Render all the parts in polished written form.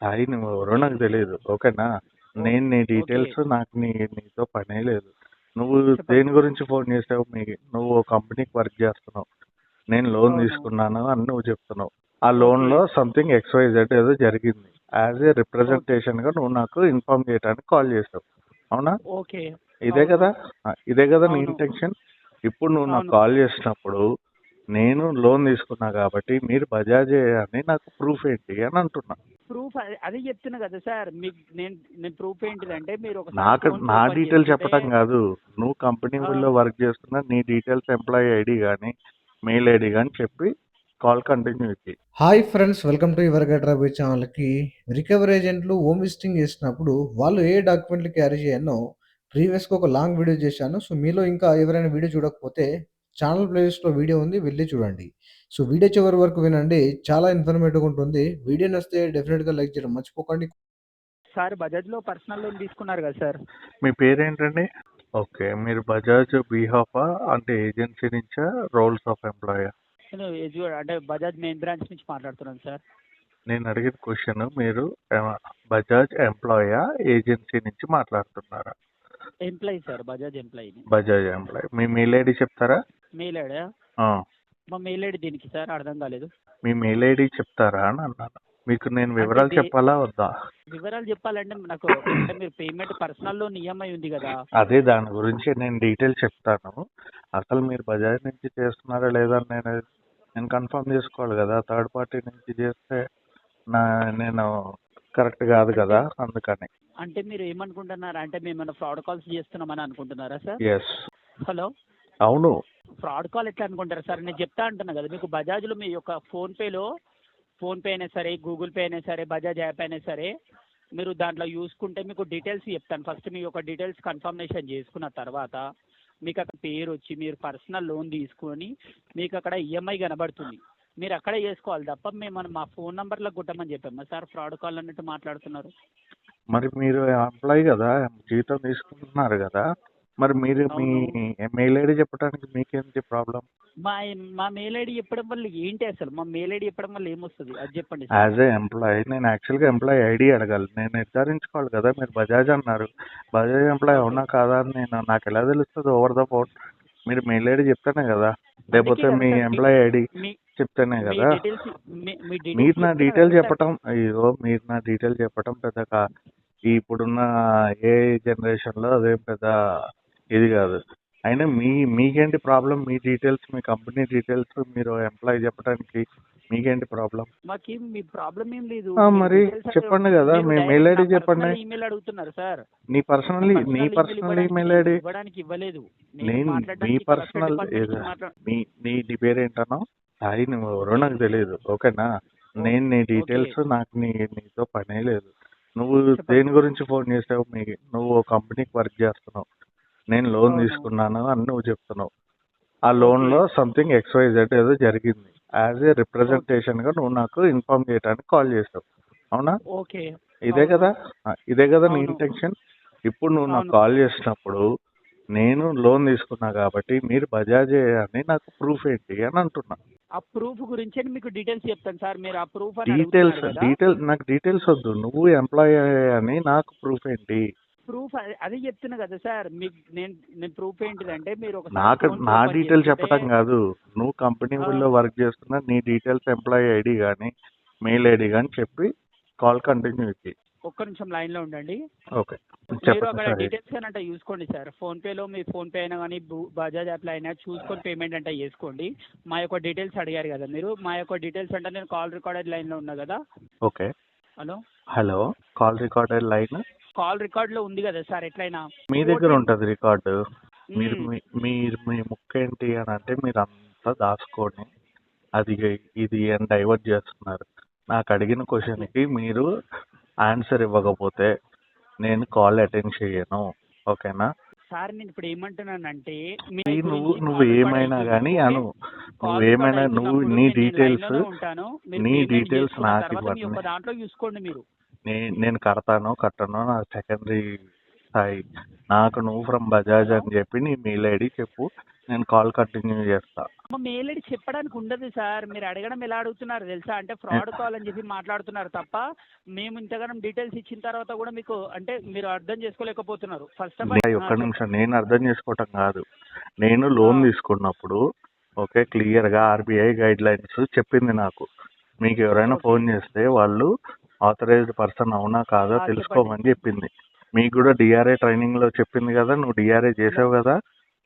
సాయి నువ్వెవరో నాకు తెలియదు. ఓకేనా? నేను నీ ఓకే డీటెయిల్స్ నాకు నీతో పనే లేదు. నువ్వు చెప్పండి. దేని గురించి ఫోన్ చేసావు? నువ్వు కంపెనీకి వర్క్ చేస్తున్నావు. నేను లోన్ అవును. తీసుకున్నాను అని నువ్వు చెప్తున్నావు. ఆ లోన్లో సంథింగ్ XYZ ఏదో జరిగింది. యాజ్ ఏ రిప్రజెంటేషన్గా నువ్వు నాకు ఇన్ఫార్మ్ చేయడానికి కాల్ చేసావు. అవునా? ఓకే ఇదే అవును. కదా? ఇదే కదా నీ అవును. ఇంటెన్షన్? ఇప్పుడు నువ్వు నాకు అవును. కాల్ చేసినప్పుడు నేను లోన్ తీసుకున్నా కాబట్టి మీరు బజాజే అని నాకు ప్రూఫ్ ఏంటి అని అంటున్నా. ప్రూఫ్ అదే చెప్తున్నా కదా సార్. మీకు నేను ప్రూఫ్ ఏంటిదంటే మీరు ఒకసారి నాకు ఫోన్ నా ఓపెన్ డీటెయిల్ చేసుకుంటే చెప్పటం కాదు. నువ్వు కంపెనీలో వర్క్ చేస్తున్నా నీ డీటెయిల్స్ ఎంప్లాయీ ఐడి కానీ మెయిల్ ఐడి కానీ చెప్పి కాల్ కంటిన్యూ చేయి. Hi friends, welcome to your get rabi ఛానల్కి. రికవరీ ఏజెంట్లు హోమ్ విజిటింగ్ చేసినప్పుడు వాళ్ళు ఏ డాక్యుమెంట్లు క్యారీ చేయనో ప్రీవియస్గా ఒక లాంగ్ వీడియో చేశాను. సో మీలో ఇంకా ఎవరైనా వీడియో చూడకపోతే ఛానల్ ప్లేలిస్ట్లో వీడియో ఉంది, వెళ్ళి చూడండి. సో వీడియో చివరి వరకు వినండి, చాలా ఇన్ఫర్మేటివ్గా ఉంటుంది. వీడియో నచ్చితే డెఫినెట్గా లైక్ చేయడం మర్చిపోకండి. సార్ బజాజ్లో పర్సనల్ లోన్ తీసుకున్నారు కదా సార్. మీ పేరేంటండి? ఓకే, మీరు బజాజ్ బీహాఫా అంటే ఏజెన్సీ నుంచా రోల్స్ ఆఫ్ ఎంప్లాయా? నేను అంటే బజాజ్ మెయిన్ బ్రాంచ్ నుంచి మాట్లాడుతున్నాను సార్. నేను అడిగిన క్వశ్చన్ మీరు బజాజ్ ఎంప్లాయా ఏజెన్సీ నుంచి మాట్లాడుతున్నారా? Employee sir, Bajaj employee. Bajaj employee. మీ మెయిల్ ఐడి చెప్తారా? మెయిల్ ఐడా? ఆ, మా మెయిల్ ఐడి దీనికి సార్ అర్థం కాలేదు. మీ మెయిల్ ఐడి చెప్తారా అని అన్నాను. మీకు నేను వివరాలు చెప్పాలా వద్దా? వివరాలు చెప్పాలంటే నాకు అంటే మీరు పేమెంట్ పర్సనల్ లోన్ ఈఎంఐ ఉంది కదా. అదే దాని గురించి నేను డీటెయిల్ చెప్తాను. అసలు మీరు బజాజ్ నుంచి చేస్తున్నారా లేదా అని నేను కన్ఫర్మ్ చేసుకోవాలి కదా. థర్డ్ పార్టీ నుంచి చేస్తే నేను కరెక్ట్ కాదు కదా, అందుకని. అంటే మీరు ఏమనుకుంటున్నారా? అంటే మేము ఏమైనా ఫ్రాడ్ కాల్స్ చేస్తున్నామని అనుకుంటున్నారా సార్? ఎస్. హలో, అవును. ఫ్రాడ్ కాల్ ఎట్లా అనుకుంటారు సార్? నేను చెప్తా అంటున్నా కదా మీకు. బజాజ్లో మీ యొక్క ఫోన్పే అయినా సరే, గూగుల్ పే అయినా సరే, బజాజ్ యాప్ అయినా సరే, మీరు దాంట్లో చూసుకుంటే మీకు డీటెయిల్స్ చెప్తాను. ఫస్ట్ మీ యొక్క డీటెయిల్స్ కన్ఫర్మేషన్ చేసుకున్న తర్వాత మీకు అక్కడ పేరు వచ్చి మీరు పర్సనల్ లోన్ తీసుకొని మీకు అక్కడ ఈఎంఐ కనబడుతుంది. మీరు అక్కడే చేసుకోవాలి తప్ప మేము మా ఫోన్ నెంబర్లకు కొట్టమని చెప్పాము సార్. ఫ్రాడ్ కాల్ అన్నట్టు మాట్లాడుతున్నారు. మరి మీరు ఎంప్లాయీ కదా, జీతం తీసుకుంటున్నారు కదా, మరి మీరు మీ మెయిల్ ఐడి చెప్పడానికి మీకేంటి ప్రాబ్లం? మా మెయిల్ ఐడి చెప్పడం వల్ల ఏంటి అసలు? మా మెయిల్ ఐడి చెప్పడం వల్ల ఏమొస్తుంది అది చెప్పండి. యాజ్ ఏ ఎంప్లాయీ నేను యాక్చువల్గా ఎంప్లాయీ ఐడి అడగాలి. నేను నిర్ధారించుకోవాలి కదా. మీరు బజాజ్ అన్నారు, బజాజ్ ఎంప్లాయీ అవునా కాదా అని నాకు ఎలా తెలుస్తుంది ఓవర్ ద ఫోన్? మీరు మెయిల్ ఐడి చెప్తేనే కదా, లేకపోతే మీ ఎంప్లాయీ ఐడి చెప్తేనే కదా. మీరు నా డీటెయిల్ చెప్పటం, అయ్యో మీరు నా డీటెయిల్ చెప్పటం పెద్ద ఇప్పుడున్న ఏ జనరేషన్లో అదేం పెద్ద ఇది కాదు. అయినా మీకేంటి ప్రాబ్లం? మీ డీటెయిల్స్, మీ కంపెనీ డీటెయిల్స్ మీరు ఎంప్లాయీ చెప్పడానికి మీకేంటి ప్రాబ్లం? మాకేం మీ ప్రాబ్లం ఏం లేదు. మరి చెప్పండి కదా, మీ మెయిల్ ఐడి చెప్పండి. ఈమెయిల్ అడుగుతున్నారు సార్. నీ పర్సనల్ ఈమెయిల్ ఐడి ఇవ్వడానికి ఇవ్వలేదు. నేను మీ పర్సనల్ నీ పేరేంటనో సాయి నువ్వెవరో నాకు తెలియదు. ఓకేనా? నేను నీ డీటెయిల్స్ నాకు నీతో పనే లేదు. నువ్వు దేని గురించి ఫోన్ చేసావు? నువ్వు కంపెనీకి వర్క్ చేస్తున్నావు. నేను లోన్ తీసుకున్నాను అని నువ్వు చెప్తున్నావు. ఆ లోన్లో సంథింగ్ XYZ ఏదో జరిగింది. యాజ్ ఏ రిప్రజెంటేషన్గా నువ్వు నాకు ఇన్ఫార్మ్ చేయడానికి కాల్ చేసావు. అవునా? ఓకే. ఇదే కదా నీ ఇంటెన్షన్? ఇప్పుడు నువ్వు నాకు కాల్ చేసినప్పుడు నేను లోన్ తీసుకున్నా కాబట్టి మీరు బజాజే అని నాకు ప్రూఫ్ ఏంటి అని అంటున్నా. ఆ ప్రూఫ్ గురించి మీకు డీటెయిల్స్ చెప్తాను సార్. మీరు ఆ ప్రూఫ్ నాకు డీటెయిల్స్ వద్దు. నువ్వు ఎంప్లాయీ అని నాకు ప్రూఫ్ ఏంటి? ప్రూఫ్ అదే చెప్తున్నా కదా సార్. మీకు నేను ప్రూఫ్ ఏంటిదంటే మీరు నా డీటెయిల్ చెప్పడం కాదు. నువ్వు కంపెనీలో వర్క్ చేస్తున్నా నీ డీటెయిల్స్ ఎంప్లాయీ ఐడి కానీ మెయిల్ ఐడి కానీ చెప్పి కాల్ కంటిన్యూ చేయి. ఒక్క నిమిషం లైన్ లో ఉండండి. ఓకే, మీరు అక్కడ డీటెయిల్స్ అంటే చూసుకోండి సార్. ఫోన్పేలో మీ ఫోన్పే అయినా కానీ బజాజ్ యాప్లో అయినా చూసుకొని పేమెంట్ అంటే చేసుకోండి. మా యొక్క డీటెయిల్స్ అడిగారు కదా మీరు. మా యొక్క డీటెయిల్స్ అంటే నేను కాల్ రికార్డెడ్ లైన్లో ఉన్నా కదా. Okay. Hello, call recorded line call రికార్డులో ఉంది కదా సార్. ఎట్లయినా మీ దగ్గర ఉంటుంది రికార్డు. మీరు మీ ముక్క ఏంటి అని అంటే మీరు అంతా దాచుకొని అది ఇది అని డైవర్ట్ చేస్తున్నారు. నాకు అడిగిన క్వశ్చన్కి మీరు ఆన్సర్ ఇవ్వకపోతే నేను కాల్ అటెండ్ చేయను. ఓకేనా సార్? నేను ఇప్పుడు ఏమంటున్నానంటే నువ్వు ఏమైనా కానీ నువ్వు నీ డీటెయిల్స్ నాకు ఇవ్వండి. దాంట్లో చూసుకోండి మీరు. నేను కడతానో కట్టనో నా సెకండరీ స్థాయి. నాకు నువ్వు ఫ్రమ్ బజాజ్ అని చెప్పి నీ మెయిల్ ఐడి చెప్పు. నేను కాల్ కంటిన్యూ చేస్తా. మా మెయిల్ ఐడి చెప్పడానికి ఉండదు సార్. మీరు అడగడం ఎలా అడుగుతున్నారు తెలుసా? అంటే ఫ్రాడ్ కాల్ అని చెప్పి మాట్లాడుతున్నారు తప్ప మేము ఇంతగానం డీటెయిల్స్ ఇచ్చిన తర్వాత కూడా మీకు అంటే మీరు అర్థం చేసుకోలేకపోతున్నారు. ఫస్ట్ ఆఫ్ ఆల్ ఒక్క నిమిషం, నేను అర్థం చేసుకోవటం కాదు. నేను లోన్ తీసుకున్నప్పుడు ఓకే క్లియర్గా ఆర్బీఐ గైడ్ లైన్స్ చెప్పింది నాకు. మీకు ఎవరైనా ఫోన్ చేస్తే వాళ్ళు ఆథరైజ్డ్ పర్సన్ అవునా కాదా తెలుసుకోమని చెప్పింది. మీకు కూడా డిఆర్ఏ ట్రైనింగ్లో చెప్పింది కదా, నువ్వు డిఆర్ఏ చేసావు కదా,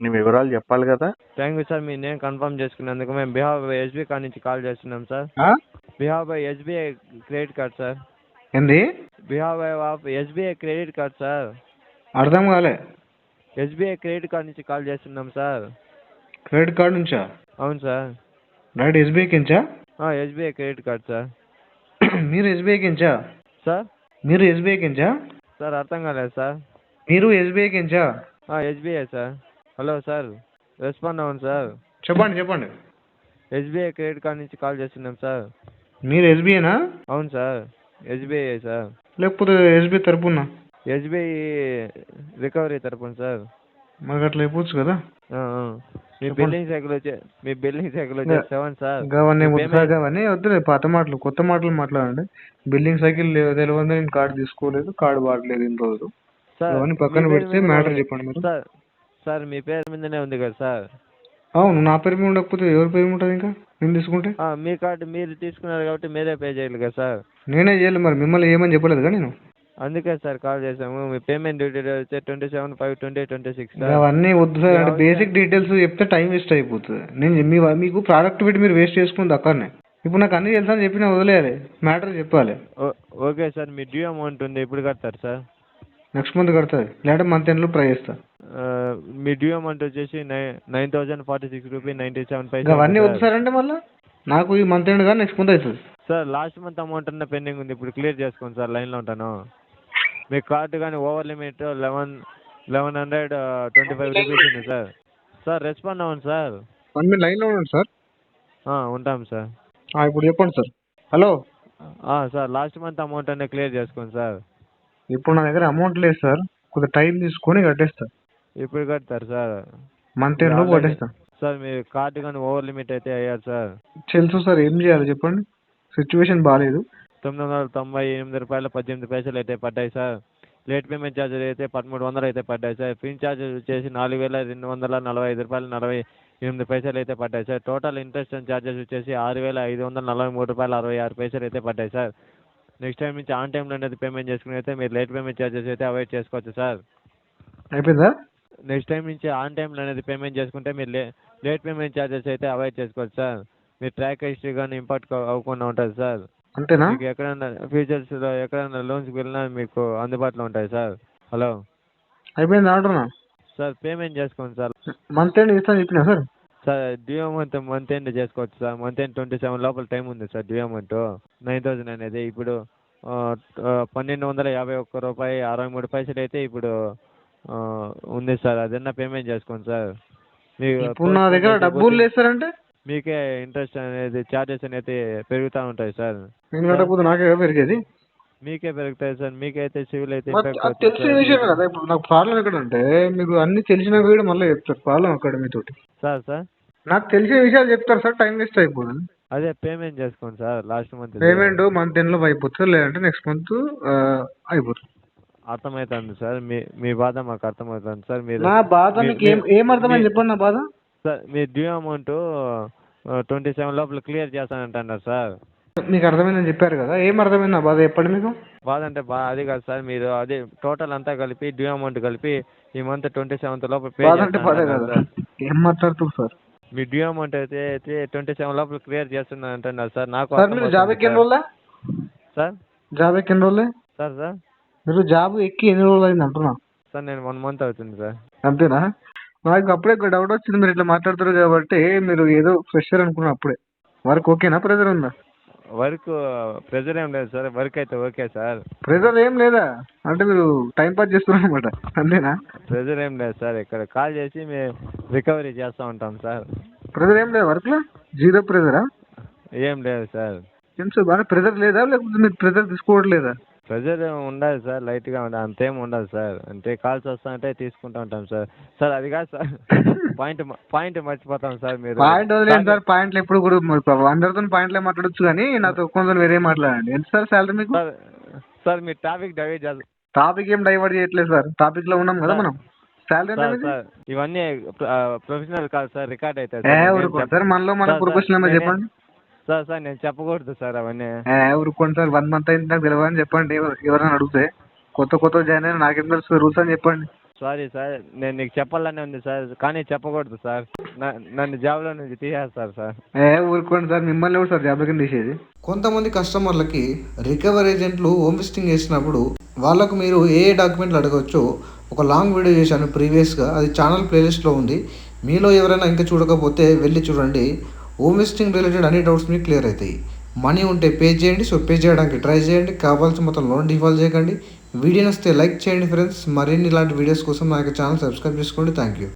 నీ వివరాలు చెప్పాలి కదా. థ్యాంక్ యూ సార్, మీ నేమ్ కన్ఫర్మ్ చేసుకున్నందుకు. మేము బిహావ్ బై ఎస్బీఐ కార్డ్ నుంచి కాల్ చేస్తున్నాం sir. Behalf by SBI credit card sir. ఏంది? Behalf by of SBI credit card sir. అర్థం కాలే. ఎస్బీఐ క్రెడిట్ కార్డ్ నుంచి కాల్ చేస్తున్నాం సార్. క్రెడిట్ కార్డ్ నుంచా? అవును సార్. రైట్, ఎస్బీఐ కించా? SBI credit card sir. మీరు ఎస్బీఐ కించా? సార్ మీరు ఎస్బీఐ కించా? సార్ అర్థం కాలేదు సార్. మీరు ఎస్బీఐ కించా? SBI sir. Hello sir, respond అవ్వండి సార్. చెప్పండి చెప్పండి. ఎస్బీఐ క్రెడిట్ కార్డ్ నుంచి కాల్ చేస్తున్నాం సార్. మీరు ఎస్బీఐనా? అవును సార్, ఎస్బీఐ సార్. లేకపోతే ఎస్బీఐ తరపున? ఎస్బీఐ రికవరీ తరపున సార్. మాకు అట్లా అయిపోవచ్చు కదా. మీ బిల్లింగ్ సైకిల్ వచ్చే 7 సార్. అవన్నీ వద్దులే, పాత మాటలు. కొత్త మాటలు మాట్లాడండి. బిల్డింగ్ సైకిల్ తెలియదు, నేను కార్డు తీసుకోలేదు, కార్డు వాడలేదు ఇన్ని రోజులు. అవన్నీ పక్కన పెడితే మ్యాటర్ చెప్పండి మీరు. సార్ సార్ మీ పేరు మీదనే ఉంది కదా సార్. అవును, నా పేరు మీద ఉండకపోతే ఎవరి పేరు ఉంటుంది ఇంకా నేను తీసుకుంటే? మీ కార్డు మీరు తీసుకున్నారు కాబట్టి మీరే పే చేయాలి కదా సార్. నేనే చేయాలి మరి, మిమ్మల్ని ఏమని చెప్పలేదు కదా నేను. అందుకే సార్ కాల్ చేసాము. మీ పేమెంట్ డ్యూ డేట్ వచ్చే 27/5/2026 సార్. అవన్నీ వద్దు సార్, అంటే బేసిక్ డీటెయిల్స్ చెప్తే టైం వేస్ట్ అయిపోతుంది. నేను మీకు ప్రోడక్ట్ పెట్టి మీరు వేస్ట్ చేసుకుంది అక్కడనే. ఇప్పుడు నాకు అన్ని తెలుసా అని చెప్పిన వదిలేయాలి, మ్యాటర్ చెప్పాలి. ఓకే సార్, మీ డ్యూ అమౌంట్ ఉంది, ఇప్పుడు కడతారు సార్. నెక్స్ట్ మంత్ కడుతుంది, లేదంటే మంత్ ఎండ్లో ట్రై చేస్తా. మీ డ్యూ అమౌంట్ వచ్చేసి 9,046 రూపీస్ 97 పైసా. అవన్నీ వద్దు సార్, అంటే మళ్ళీ నాకు ఈ మంత్ ఎండ్ కానీ నెక్స్ట్ మంత్ అవుతుంది సార్. లాస్ట్ మంత్ అమౌంట్ అన్న పెండింగ్ ఉంది, ఇప్పుడు క్లియర్ చేసుకోండి సార్. లైన్లో ఉంటాను. మీ కార్డు కానీ ఓవర్ లిమిట్ 1125 రూపీస్ ఉంది సార్. సార్ రెస్పాండ్ అవ్వండి సార్. 1 minute లైన్లో ఉండండి సార్. ఉంటాం సార్. ఇప్పుడు చెప్పండి sir. Hello sir, last month amount అన్నీ క్లియర్ చేసుకోండి సార్. ఇప్పుడు నా దగ్గర అమౌంట్ లేదు సార్, కొద్దిగా టైం తీసుకొని కట్టేస్తా. ఇప్పుడు కడతారు సార్, మంత్ ఎండ్లో కట్టేస్తా సార్. మీ కార్డు కానీ ఓవర్ లిమిట్ అయితే అయ్యారు సార్. తెలుసు సార్, ఏం చేయాలి చెప్పండి, సిచ్యువేషన్ బాగాలేదు. 998 రూపాయలు 18 పైసలు అయితే పడ్డాయి సార్. లేట్ పేమెంట్ ఛార్జెస్ అయితే 1300 అయితే పడ్డాయి సార్. ఫిన్ ఛార్జెస్ వచ్చేసి 4,245 రూపాయలు 48 పైసలు అయితే పడ్డాయి sir. Total interest and charges వచ్చేసి 6,543 రూపాయలు 66 పైసలు అయితే పడ్డాయి సార్. నెక్స్ట్ టైం నుంచి ఆన్ టైంలో అనేది పేమెంట్ చేసుకుని అయితే మీరు లేట్ పేమెంట్ ఛార్జెస్ అయితే అవాయిడ్ చేసుకోవచ్చు సార్. అయిపోయిందా? నెక్స్ట్ టైం నుంచి ఆన్ టైంలో అనేది పేమెంట్ చేసుకుంటే మీరు లేట్ పేమెంట్ ఛార్జెస్ అయితే అవాయిడ్ చేసుకోవచ్చు సార్. మీ ట్రాక్ హిస్టరీ కానీ ఇంపార్ట్ అవ్వకుండా ఉంటుంది సార్. అంతేనా? మీకు ఎక్కడైనా ఫ్యూచర్స్లో ఎక్కడైనా లోన్స్కి వెళ్ళినా మీకు అందుబాటులో ఉంటాయి సార్. హలో, అయిపోయింది ఆర్డర్నా సార్? పేమెంట్ చేసుకోండి సార్. మంత్ ఎండ్ ఇస్తాను చెప్పినా sir. Sir due amount month end చేసుకోవచ్చు సార్. మంత్ ఎండ్ 27 లోపల టైం ఉంది సార్. డ్యూ అమౌంట్ 9,000 అనేది ఇప్పుడు 1,251 రూపాయి 63 పైసలు అయితే ఇప్పుడు ఉంది సార్. అదన్నా పేమెంట్ చేసుకోండి సార్. ఇప్పుడు నా దగ్గర డబ్బులు లేదు సార్, అంటే మీకే ఇంట్రెస్ట్ అనేది ఛార్జెస్ అనేది పెరుగుతూ ఉంటాయి సార్. నేను కట్టకపోతే నాకే పెరిగేది? మీకే పెరుగుతాయి సార్. మీకైతే సివిల్ అయితే తెలిసిన విషయం కదా. ఇప్పుడు నాకు ప్రాబ్లం ఎక్కడ అంటే మీకు అన్ని తెలిసిన కూడా మళ్ళీ చెప్తారు ప్రాబ్లం అక్కడ మీతోటి. సార్ నాకు తెలిసిన విషయాలు చెప్తారు సార్, టైం వేస్ట్ అయిపోతుంది. అదే పేమెంట్ చేసుకోండి sir. Last month payment month ఎండ్లో అయిపోతుంది, లేదంటే నెక్స్ట్ మంత్ అయిపోతుంది. అర్థమవుతుంది సార్, మీ బాధ మాకు అర్థమవుతుంది సార్. మీరు నా బాధ మీకు ఏం అర్థమని చెప్పండి. నా బాధ సార్, మీ డ్యూ అమౌంట్ 27 లోపల క్లియర్ చేస్తానంటున్నారు సార్. మీకు అర్థమైందని చెప్పారు కదా, ఏం అర్థమైంది నా బాధ చెప్పండి. మీకు బాధ అంటే అది కాదు సార్, మీరు అది టోటల్ అంతా కలిపి డ్యూ అమౌంట్ కలిపి ఈ మంత్ 27 లోపల పే చేస్తాను. ఏం మాట్లాడుతుంది సార్? మీ డ్యూ అమౌంట్ అయితే 27 లోపల క్లియర్ చేస్తున్నాను అంటున్నారు సార్. నాకు జాబ్ ఎక్కి ఎన్ని రోజులే సార్? జాబ్ ఎక్కి ఎన్ని రోజులే సార్? మీరు జాబ్ ఎక్కి ఎన్ని రోజులు అయింది అంటున్నా సార్? నేను 1 month అవుతుంది సార్. అంతేనా? నాకు అప్పుడే డౌట్ వచ్చింది, మీరు ఇట్లా మాట్లాడుతారు కాబట్టి. మీరు ఏదో ఫ్రెషర్ అనుకున్నా అప్పుడే. వర్క్ ఓకేనా, ప్రెజర్ ఉందా? వర్క్ ప్రెజర్ ఏం లేదు సార్, వర్క్ అయితే ఓకే సార్. ప్రెజర్ ఏం లేదా అంటే మీరు టైం పాస్ చేస్తున్నారు అనమాట, అంతేనా? ప్రెజర్ ఏం లేదు సార్, ఇక్కడ కాల్ చేసి మేము రికవరీ చేస్తూ ఉంటాం సార్. ప్రెజర్ ఏం లేదా వర్క్లో? జీరో ప్రెజరా? ఏం లేదు సార్. ఏం సార్ బాగా ప్రెజర్ లేదా, లేకపోతే మీరు ప్రెజర్ తీసుకోవట్లేదా? ప్రెజర్ ఉండదు సార్, లైట్గా ఉండదు, అంతేం ఉండదు సార్. అంటే కాల్స్ వస్తుంటే తీసుకుంటూ ఉంటాం సార్. సార్ అది కాదు సార్, పాయింట్ మర్చిపోతాం సార్. మీరు పాయింట్ వదిలేదు సార్, పాయింట్లు ఎప్పుడు కూడా అందరితో పాయింట్లే మాట్లాడొచ్చు కానీ నాతో కొంచెం వేరే మాట్లాడండి. ఎంత సార్ శాలరీ మీకు? సార్ మీరు టాపిక్ డైవర్ట్ చేస్తారు టాపిక్ ఏం డైవర్ట్ చేయట్లేదు సార్, టాపిక్ లో ఉన్నాం కదా మనం. శాలరీ ఎంత మీకు? సార్. ఇవన్నీ ప్రొఫెషనల్ కాదు సార్, రికార్డ్ అవుతుంది ఊరుకోండి సార్, మనలో మన ప్రొఫెషనల్ చెప్పండి సార్. నేను చెప్పకూడదు సార్ అవన్నీ. ఊరుకోండి సార్, 1 month అయింది నాకు తెలియదు అని చెప్పండి. ఎవరైనా అడిగితే కొత్త జాయిన్ అయినా నాకేం తెలుసు రూల్స్ అని చెప్పండి. సారీ సార్, నేను నీకు చెప్పాలనే ఉంది సార్, కానీ చెప్పకూడదు సార్. నన్ను జాబ్లో నుంచి తీసేస్తారు సార్. ఊరుకోండి సార్, మిమ్మల్ని ఎవరు సార్ జాబ్ కింద తీసేది? కొంతమంది కస్టమర్లకి రికవర్ ఏజెంట్లు హోమ్ విజిటింగ్ చేసినప్పుడు వాళ్ళకు మీరు ఏ డాక్యుమెంట్లు అడగవచ్చో ఒక లాంగ్ వీడియో చేశాను ప్రీవియస్గా, అది ఛానల్ ప్లేలిస్ట్లో ఉంది. మీలో ఎవరైనా ఇంకా చూడకపోతే వెళ్ళి చూడండి. హోమ్ విజిటింగ్ రిలేటెడ్ అన్ని డౌట్స్ మీకు క్లియర్ అవుతాయి. మనీ ఉంటే పే చేయండి. సో పే చేయడానికి ట్రై చేయండి. కావాల్సిన మొత్తం లోన్ డిఫాల్ట్ చేయకండి. వీడియో నచ్చితే లైక్ చేయండి ఫ్రెండ్స్. మరిన్ని ఇలాంటి వీడియోస్ కోసం నా యొక్క ఛానల్ సబ్స్క్రైబ్ చేసుకోండి. Thank you.